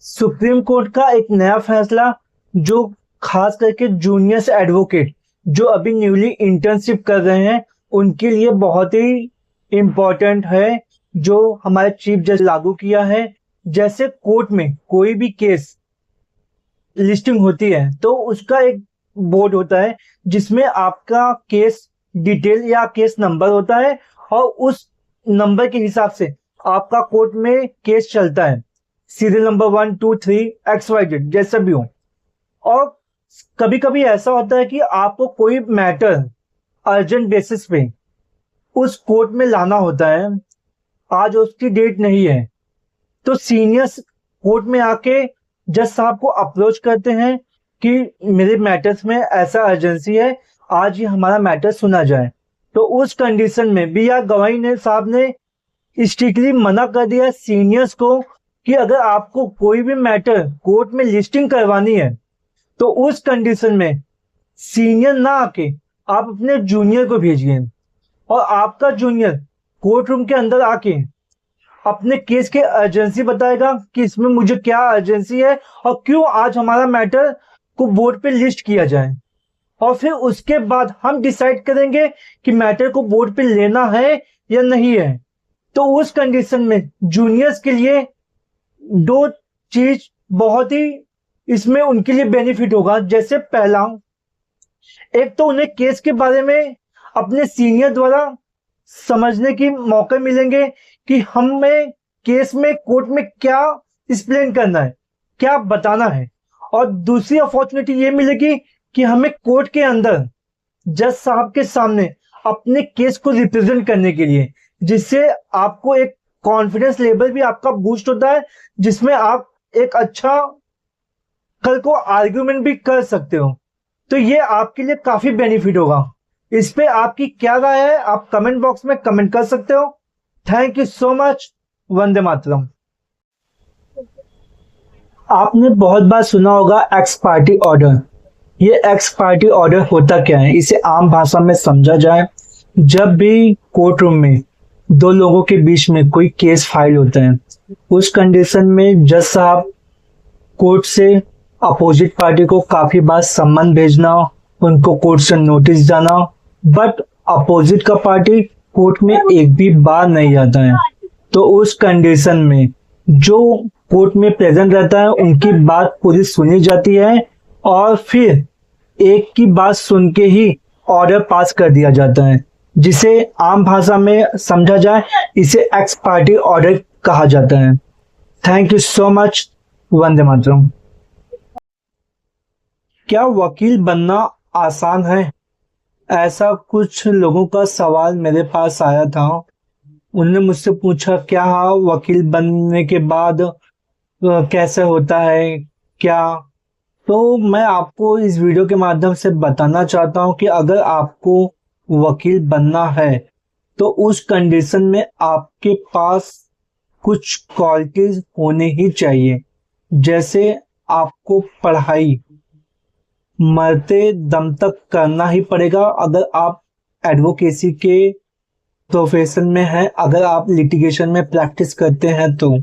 Supreme court का एक नया फैसला जो खास करके जूनियर्स एडवोकेट जो अभी न्यूली इंटर्नशिप कर रहे हैं उनके लिए बहुत ही इम्पोर्टेंट है, जो हमारे चीफ जज लागू किया है। जैसे कोर्ट में कोई भी केस लिस्टिंग होती है तो उसका एक बोर्ड होता है जिसमें आपका केस डिटेल या केस नंबर होता है, और उस नंबर के हिसाब से आपका कोर्ट में केस चलता है। सीरियल नंबर 1 2 3 XYZ जैसा भी हो। और कभी कभी ऐसा होता है कि आपको कोई मैटर अर्जेंट बेसिस पे उस कोर्ट में लाना होता है, आज उसकी डेट नहीं है, तो सीनियर्स कोर्ट में आके जज साहब को अप्रोच करते हैं कि मेरे मैटर्स में ऐसा अर्जेंसी है, आज ये हमारा मैटर सुना जाए। तो उस कंडीशन में बी आर गवाही ने साहब ने स्ट्रिक्टली मना कर दिया सीनियर्स को कि अगर आपको कोई भी मैटर कोर्ट में लिस्टिंग करवानी है तो उस कंडीशन में सीनियर ना आके आप अपने जूनियर को भेजिए, और आपका जूनियर कोर्ट रूम के अंदर आके अपने केस के अर्जेंसी बताएगा कि इसमें मुझे क्या अर्जेंसी है और क्यों आज हमारा मैटर को बोर्ड पे लिस्ट किया जाए। और फिर उसके बाद हम डिसाइड करेंगे कि मैटर को बोर्ड पे लेना है या नहीं है। तो उस कंडीशन में जूनियर्स के लिए दो चीज बहुत ही इसमें उनके लिए बेनिफिट होगा। जैसे पहला, एक तो उन्हें केस के बारे में अपने सीनियर द्वारा समझने की मौके मिलेंगे कि हमें केस में कोर्ट में क्या एक्सप्लेन करना है, क्या बताना है। और दूसरी अपॉर्चुनिटी ये मिलेगी कि हमें कोर्ट के अंदर जज साहब के सामने अपने केस को रिप्रेजेंट करने के लिए, जिससे आपको एक कॉन्फिडेंस लेवल भी आपका बूस्ट होता है, जिसमें आप एक अच्छा कल को आर्ग्यूमेंट भी कर सकते हो। तो ये आपके लिए काफी बेनिफिट होगा। इस पे आपकी क्या राय है आप कमेंट बॉक्स में कमेंट कर सकते हो। Thank you so much. वंदे मातरम। आपने बहुत बार सुना होगा एक्स पार्टी ऑर्डर। ये एक्स पार्टी ऑर्डर होता क्या है, इसे आम भाषा में समझा जाए। जब भी कोर्ट रूम में दो लोगों के बीच में कोई केस फाइल होता है, उस कंडीशन में जज साहब कोर्ट से अपोजिट पार्टी को काफी बार सम्मन भेजना, उनको कोर्ट से नोटिस जाना, बट अपोजिट का पार्टी कोर्ट में एक भी बार नहीं जाता है। तो उस कंडीशन में जो कोर्ट में प्रेजेंट रहता है उनकी बात पूरी सुनी जाती है, और फिर एक की बात सुन के ही ऑर्डर पास कर दिया जाता है, जिसे आम भाषा में समझा जाए इसे एक्स पार्टी ऑर्डर कहा जाता है। Thank you so much. वंदे मातरम। क्या वकील बनना आसान है? ऐसा कुछ लोगों का सवाल मेरे पास आया था। उन्होंने मुझसे पूछा क्या वकील बनने के बाद कैसे होता है क्या। तो मैं आपको इस वीडियो के माध्यम से बताना चाहता हूं कि अगर आपको वकील बनना है तो उस कंडीशन में आपके पास कुछ क्वालिटीज होने ही चाहिए। जैसे आपको पढ़ाई मरते दम तक करना ही पड़ेगा अगर आप एडवोकेसी के प्रोफेशन में हैं, अगर आप लिटिगेशन में प्रैक्टिस करते हैं तो।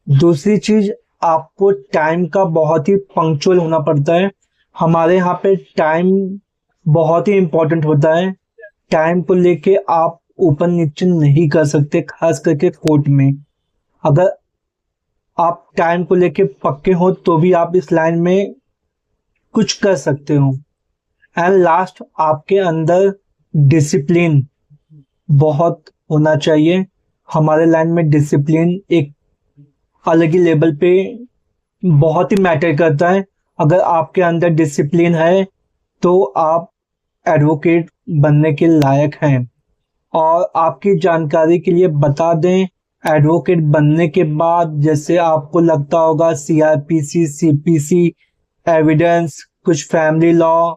दूसरी चीज, आपको टाइम का बहुत ही पंक्चुअल होना पड़ता है। हमारे यहाँ पे टाइम बहुत ही इम्पोर्टेंट होता है। टाइम को लेके आप ऊपर नीचे नहीं कर सकते, खास करके कोर्ट में। अगर आप टाइम को लेके पक्के हो तो भी आप इस लाइन में कुछ कर सकते हो। एंड लास्ट, आपके अंदर डिसिप्लिन बहुत होना चाहिए। हमारे लाइन में डिसिप्लिन एक अलग ही लेवल पे बहुत ही मैटर करता है। अगर आपके अंदर डिसिप्लिन है तो आप एडवोकेट बनने के लायक हैं। और आपकी जानकारी के लिए बता दें, एडवोकेट बनने के बाद जैसे आपको लगता होगा CRPC, CPC, एविडेंस, कुछ फैमिली लॉ,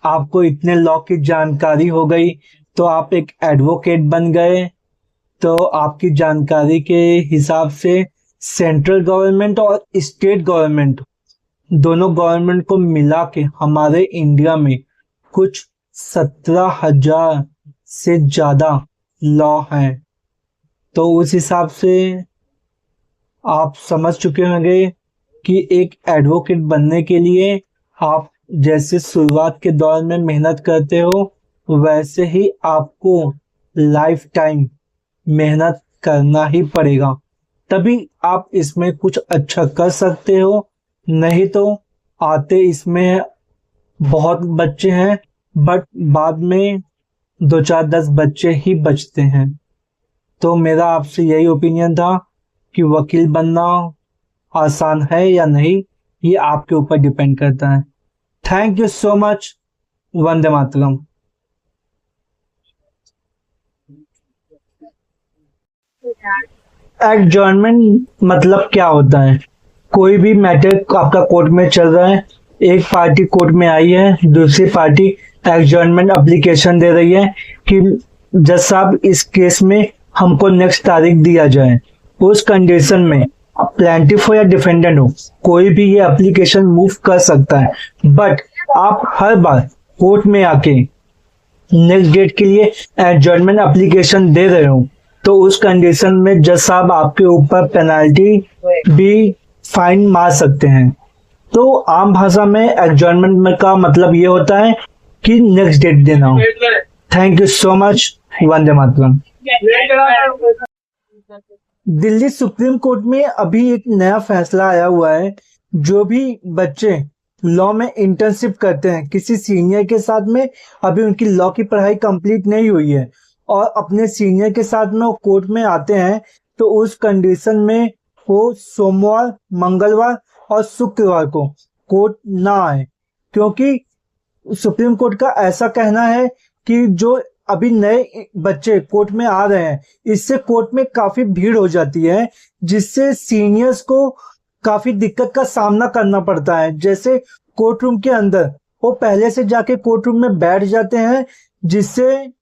आपको इतने लॉ की जानकारी हो गई तो आप एक एडवोकेट बन गए। तो आपकी जानकारी के हिसाब से सेंट्रल गवर्नमेंट और स्टेट गवर्नमेंट दोनों गवर्नमेंट को मिला के हमारे इंडिया में कुछ 17,000 से ज्यादा लॉ हैं। तो उस हिसाब से आप समझ चुके होंगे कि एक एडवोकेट बनने के लिए आप जैसे शुरुआत के दौर में मेहनत करते हो, वैसे ही आपको लाइफ टाइम मेहनत करना ही पड़ेगा। तभी आप इसमें कुछ अच्छा कर सकते हो। नहीं तो आते इसमें बहुत बच्चे हैं, बट बाद में दो चार 10 बच्चे ही बचते हैं। तो मेरा आपसे यही ओपिनियन था कि वकील बनना आसान है या नहीं, ये आपके ऊपर डिपेंड करता है। Thank you so much. Vande Mataram. Adjournment मतलब क्या होता है? कोई भी मैटर आपका कोर्ट में चल रहा है, एक पार्टी कोर्ट में आई है, दूसरी पार्टी एडजॉर्नमेंट एप्लीकेशन दे रही है कि जज साहब इस केस में हमको नेक्स्ट तारीख दिया जाए। उस कंडीशन में प्लेंटिफ हो या डिफेंडेंट हो, कोई भी ये एप्लीकेशन मूव कर सकता है। बट आप हर बार कोर्ट में आके नेक्स्ट डेट के लिए एडजॉर्नमेंट एप्लीकेशन दे रहे हो, तो उस कंडीशन में जज साहब आपके ऊपर पेनल्टी भी फाइन मार सकते हैं। तो आम भाषा में एडजॉर्नमेंट का मतलब ये होता है कि नेक्स्ट डेट देना हो। Thank you so much. Vande Mataram. Delhi supreme court में अभी एक नया फैसला आया हुआ है। जो भी बच्चे लॉ में इंटर्नशिप करते हैं किसी सीनियर के साथ में, अभी उनकी लॉ की पढ़ाई कंप्लीट नहीं हुई है और अपने सीनियर के साथ में वो कोर्ट में आते हैं, तो उस कंडीशन में वो सोमवार, मंगलवार और शुक्रवार को कोर्ट ना आए। क्योंकि सुप्रीम कोर्ट का ऐसा कहना है कि जो अभी नए बच्चे कोर्ट में आ रहे हैं, इससे कोर्ट में काफी भीड़ हो जाती है, जिससे सीनियर्स को काफी दिक्कत का सामना करना पड़ता है। जैसे कोर्ट रूम के अंदर वो पहले से जाके कोर्ट रूम में बैठ जाते हैं, जिससे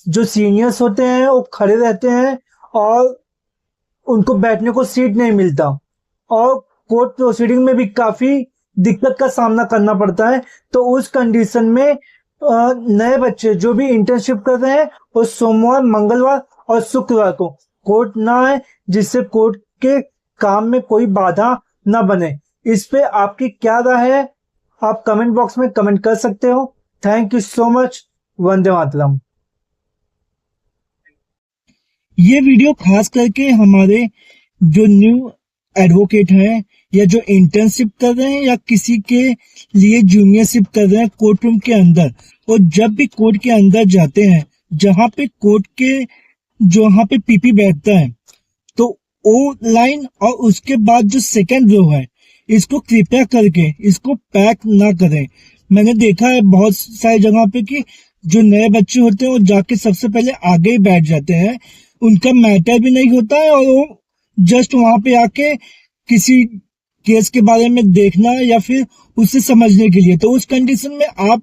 जो सीनियर्स होते हैं वो खड़े रहते हैं और उनको बैठने को सीट नहीं मिलता, और कोर्ट प्रोसीडिंग में भी काफी दिक्कत का सामना करना पड़ता है। तो उस कंडीशन में नए बच्चे जो भी इंटर्नशिप कर रहे हैं वो सोमवार, मंगलवार और शुक्रवार को कोर्ट ना आए, जिससे कोर्ट के काम में कोई बाधा ना बने। इस पे आपकी क्या राय है? आप कमेंट बॉक्स में कमेंट कर सकते हो। Thank you so much. वंदे मातरम। ये वीडियो खास करके हमारे जो न्यू एडवोकेट हैं, या जो इंटर्नशिप कर रहे हैं, या किसी के लिए जूनियरशिप कर रहे हैं कोर्ट रूम के अंदर, और जब भी कोर्ट के अंदर जाते हैं, जहां पे कोर्ट के जहां पे पीपी बैठता है, तो ओ लाइन और उसके बाद जो सेकंड रो है, इसको कृपया करके इसको पैक ना करें। मैंने देखा है बहुत सारी जगह पे कि जो नए बच्चे होते हैं वो जाके सबसे पहले आगे ही बैठ जाते हैं, उनका मैटर भी नहीं होता है, और वो जस्ट वहां पे आके किसी केस के बारे में देखना या फिर उसे समझने के लिए। तो उस कंडीशन में आप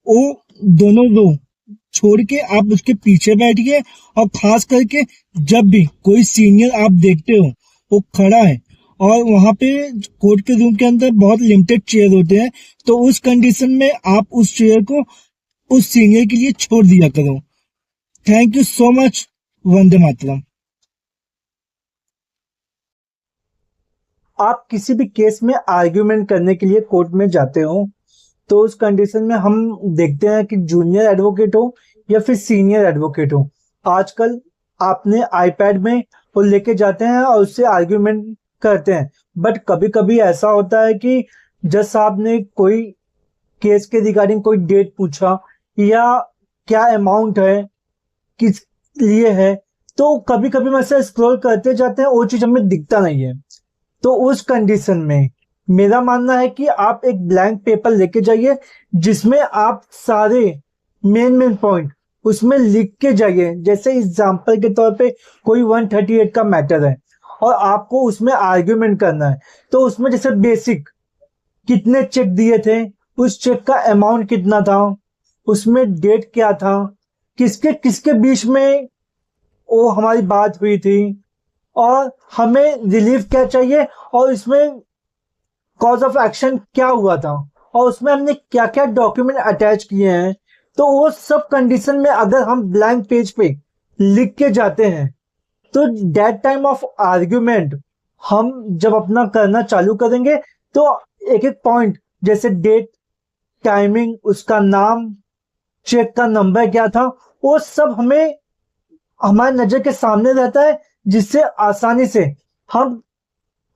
वो दोनों रो छोड़ के आप उसके पीछे बैठिए, और खास करके जब भी कोई सीनियर आप देखते हो वो खड़ा है, और वहां पे कोर्ट के रूम के अंदर बहुत लिमिटेड चेयर होते हैं, तो उस कंडीशन में आप उस चेयर को उस सीनियर के लिए छोड़ दिया करो। Thank you so much. वंदे मातरम। आप किसी भी केस में आर्ग्यूमेंट करने के लिए कोर्ट में जाते हो, तो उस कंडीशन में हम देखते हैं कि जूनियर एडवोकेट हो या फिर सीनियर एडवोकेट हो, आजकल आपने आईपैड में वो लेके जाते हैं और उससे आर्ग्यूमेंट करते हैं। बट कभी कभी ऐसा होता है कि जज साहब ने कोई केस के रिगार्डिंग कोई डेट पूछा, या क्या अमाउंट है, किस लिए है, तो कभी कभी हम ऐसे स्क्रॉल करते जाते हैं, वो चीज हमें दिखता नहीं है। तो उस कंडीशन में मेरा मानना है कि आप एक ब्लैंक पेपर लेके जाइए, जिसमें आप सारे मेन पॉइंट उसमें लिख के जाइए। जैसे एग्जांपल के तौर पे कोई 138 का मैटर है और आपको उसमें आर्ग्यूमेंट करना है, तो उसमें जैसे बेसिक कितने चेक दिए थे, उस चेक का अमाउंट कितना था, उसमें डेट क्या था, किसके किसके बीच में वो हमारी बात हुई थी, और हमें रिलीफ क्या चाहिए, और इसमें कॉज ऑफ एक्शन क्या हुआ था, और उसमें हमने क्या क्या डॉक्यूमेंट अटैच किए हैं। तो वो सब कंडीशन में अगर हम ब्लैंक पेज पे लिख के जाते हैं, तो दैट टाइम ऑफ आर्ग्यूमेंट हम जब अपना करना चालू करेंगे तो एक एक पॉइंट जैसे डेट, टाइमिंग, उसका नाम, चेक का नंबर क्या था, वो सब हमें हमारे नजर के सामने रहता है, जिससे आसानी से हम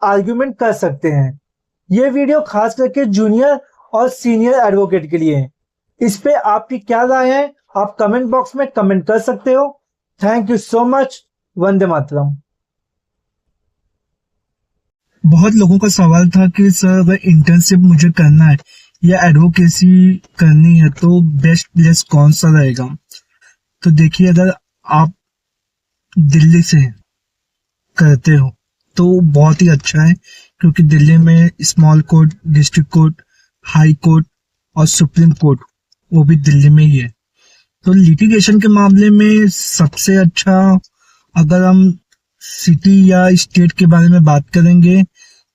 आर्ग्यूमेंट कर सकते हैं। ये वीडियो खास करके जूनियर और सीनियर एडवोकेट के लिए है। इस पे आपकी क्या राय है, आप कमेंट बॉक्स में कमेंट कर सकते हो। Thank you so much. वंदे मातरम। बहुत लोगों का सवाल था कि सर अगर इंटर्नशिप मुझे करना है या एडवोकेसी करनी है तो बेस्ट प्लेस कौन सा रहेगा। तो देखिए, अगर आप दिल्ली से करते हो तो बहुत ही अच्छा है, क्योंकि दिल्ली में small court, district court, high court और सुप्रीम कोर्ट वो भी दिल्ली में ही है। तो लिटिगेशन के मामले में सबसे अच्छा, अगर हम सिटी या स्टेट के बारे में बात करेंगे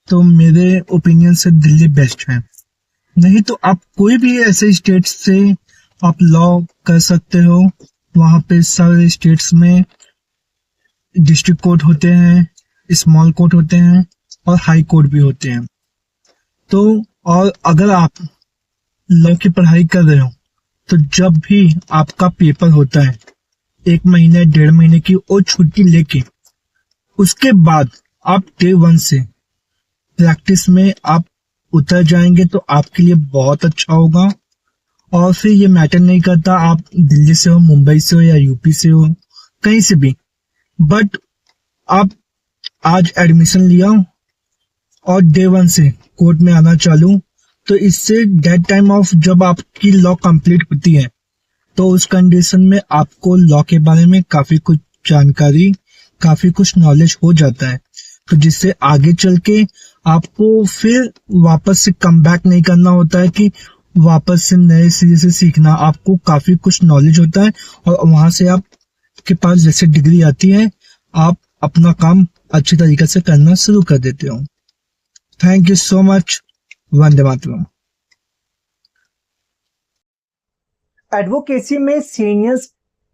तो मेरे ओपिनियन से दिल्ली बेस्ट है। नहीं तो आप कोई भी ऐसे स्टेट से आप लॉ कर सकते हो। वहां पे सारे स्टेट्स में डिस्ट्रिक्ट कोर्ट होते हैं, स्मॉल कोर्ट होते हैं और हाई कोर्ट भी होते हैं। तो और अगर आप लॉ की पढ़ाई कर रहे हो तो जब भी आपका पेपर होता है, 1 महीने 1.5 महीने की और छुट्टी लेके उसके बाद आप डे 1 से प्रैक्टिस में आप उतर जाएंगे तो आपके लिए बहुत अच्छा होगा। और फिर ये मैटर नहीं करता आप दिल्ली से हो, मुंबई से हो या यूपी से हो, कहीं से भी। बट आप आज एडमिशन लिया और डे 1 से कोर्ट में आना चालू, तो इससे डेट टाइम ऑफ जब आपकी लॉ कंप्लीट होती है तो उस कंडीशन में आपको लॉ के बारे में काफी कुछ जानकारी, काफी कुछ नॉलेज हो जाता है। तो जिससे आगे चल के आपको फिर वापस से कम बैक नहीं करना होता है कि वापस से नए सिरे से सीखना। आपको काफी कुछ नॉलेज होता है और वहां से आपके पास जैसे डिग्री आती है आप अपना काम अच्छी तरीके से करना शुरू कर देते हो। Thank you so much. Vande Mataram. Advocacy में सीनियर्स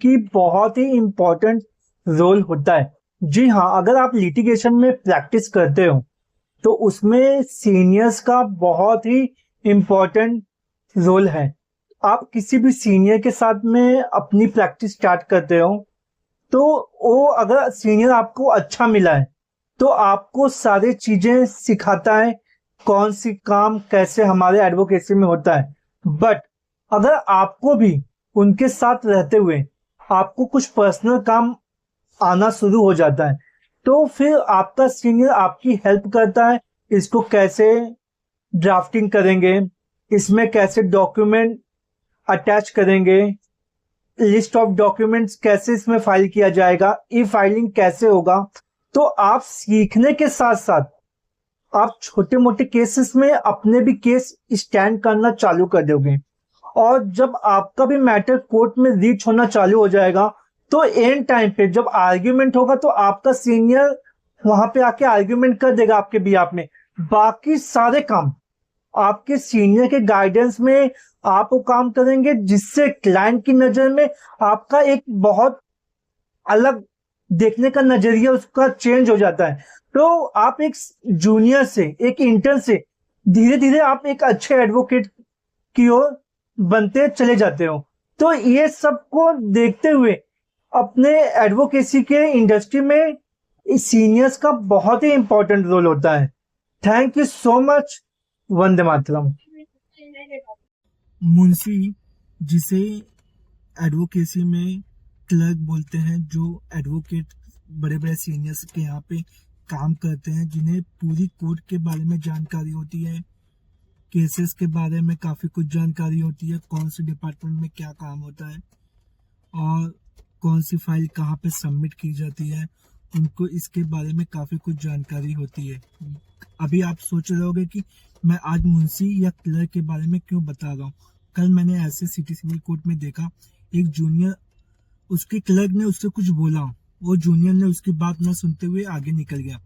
की बहुत ही इम्पोर्टेंट रोल होता है। जी हाँ, अगर आप लिटिगेशन में प्रैक्टिस करते हो तो उसमें सीनियर्स का बहुत ही इम्पोर्टेंट रोल है। आप किसी भी सीनियर के साथ में अपनी प्रैक्टिस स्टार्ट करते हो तो वो अगर सीनियर आपको अच्छा मिला है तो आपको सारी चीजें सिखाता है, कौन सी काम कैसे हमारे एडवोकेसी में होता है। बट अगर आपको भी उनके साथ रहते हुए आपको कुछ पर्सनल काम आना शुरू हो जाता है तो फिर आपका सीनियर आपकी हेल्प करता है, इसको कैसे ड्राफ्टिंग करेंगे, इसमें कैसे डॉक्यूमेंट अटैच करेंगे, लिस्ट ऑफ डॉक्यूमेंट्स कैसे इसमें फाइल किया जाएगा, ई फाइलिंग कैसे होगा। तो आप सीखने के साथ साथ आप छोटे मोटे केसेस में अपने भी केस स्टैंड करना चालू कर दोगे। और जब आपका भी मैटर कोर्ट में रीच होना चालू हो जाएगा तो एंड टाइम पे जब आर्ग्यूमेंट होगा तो आपका सीनियर वहां पे आके आर्ग्यूमेंट कर देगा आपके बिहाफ में। बाकी सारे काम आपके सीनियर के गाइडेंस में आप वो काम करेंगे, जिससे क्लाइंट की नजर में आपका एक बहुत अलग देखने का नजरिया उसका चेंज हो जाता है। तो आप एक जूनियर से, एक इंटर्न से धीरे धीरे आप एक अच्छे एडवोकेट की ओर बनते चले जाते हो। तो ये सबको देखते हुए अपने एडवोकेसी के इंडस्ट्री में सीनियर्स का बहुत ही इंपॉर्टेंट रोल होता है। Thank you so much. वंदे मातरम। मुंशी, जिसे एडवोकेसी में क्लर्क बोलते हैं, जो एडवोकेट बड़े बड़े सीनियर्स के यहाँ पे काम करते हैं, जिन्हें पूरी कोर्ट के बारे में जानकारी होती है, केसेस के बारे में काफी कुछ जानकारी होती है, कौन से डिपार्टमेंट में क्या काम होता है और कौन सी फाइल कहाँ पे सबमिट की जाती है, उनको इसके बारे में काफी कुछ जानकारी होती है। अभी आप सोच रहे होंगे कि मैं आज मुंशी या क्लर्क के बारे में क्यों बता रहा हूँ। कल मैंने ऐसे सिटी सिविल कोर्ट में देखा, एक जूनियर, उसके क्लर्क ने उससे कुछ बोला, वो जूनियर ने उसकी बात न सुनते हुए आगे निकल गया।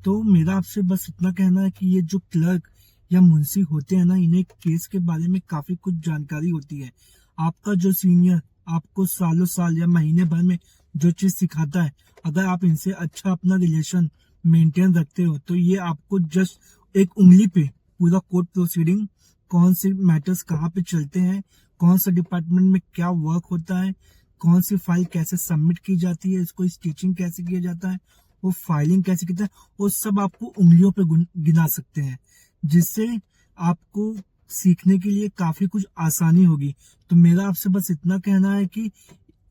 तो मेरा आपसे बस इतना कहना है कि ये जो क्लर्क या मुंशी होते हैं ना, इन्हें केस के बारे में काफी कुछ जानकारी होती है। आपका जो सीनियर आपको सालों साल या महीने भर में जो चीज सिखाता है, अगर आप इनसे अच्छा अपना रिलेशन मेंटेन रखते हो तो ये आपको जस्ट एक उंगली पे पूरा कोर्ट प्रोसीडिंग, कौन से मैटर्स कहाँ पे चलते हैं, कौन सा डिपार्टमेंट में क्या वर्क होता है, कौन सी फाइल कैसे सबमिट की जाती है, इसको स्टिचिंग कैसे किया जाता है, वो फाइलिंग कैसे किया जाता है, वो सब आपको उंगलियों पे गिना सकते हैं, जिससे आपको सीखने के लिए काफी कुछ आसानी होगी। तो मेरा आपसे बस इतना कहना है कि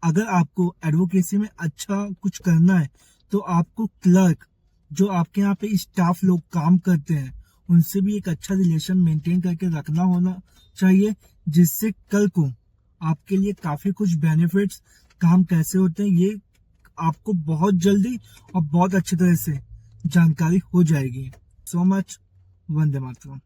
अगर आपको एडवोकेसी में अच्छा कुछ करना है तो आपको क्लर्क, जो आपके यहाँ पे स्टाफ लोग काम करते हैं, उनसे भी एक अच्छा रिलेशन मेंटेन करके रखना होना चाहिए, जिससे कल को आपके लिए काफी कुछ बेनिफिट्स, काम कैसे होते हैं, ये आपको बहुत जल्दी और बहुत अच्छी तरह से जानकारी हो जाएगी। So much. वंदे मातरम।